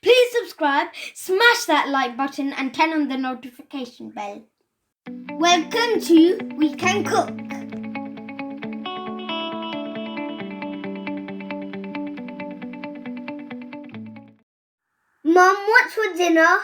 Please subscribe, smash that like button and turn on the notification bell. Welcome to We Can Cook. Mum, what's for dinner?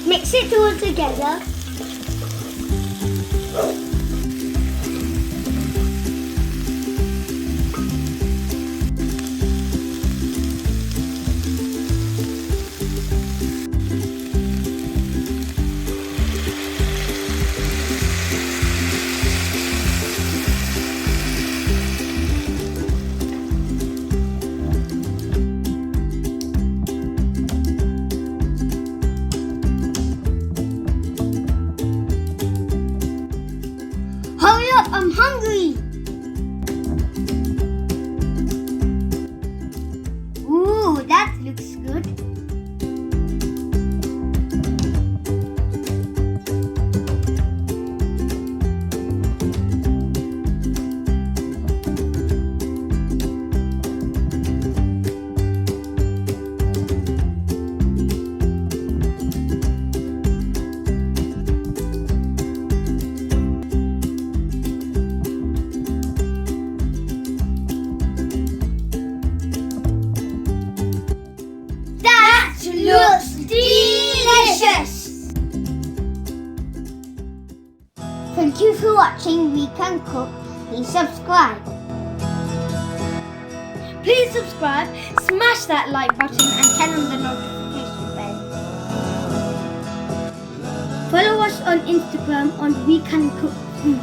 Mix it all together. Hurry up, I'm hungry! Ooh, that looks good. Looks delicious! Thank you for watching We Can Cook. Please subscribe. Please subscribe, smash that like button and turn on the notification bell. Follow us on Instagram on We Can Cook Food.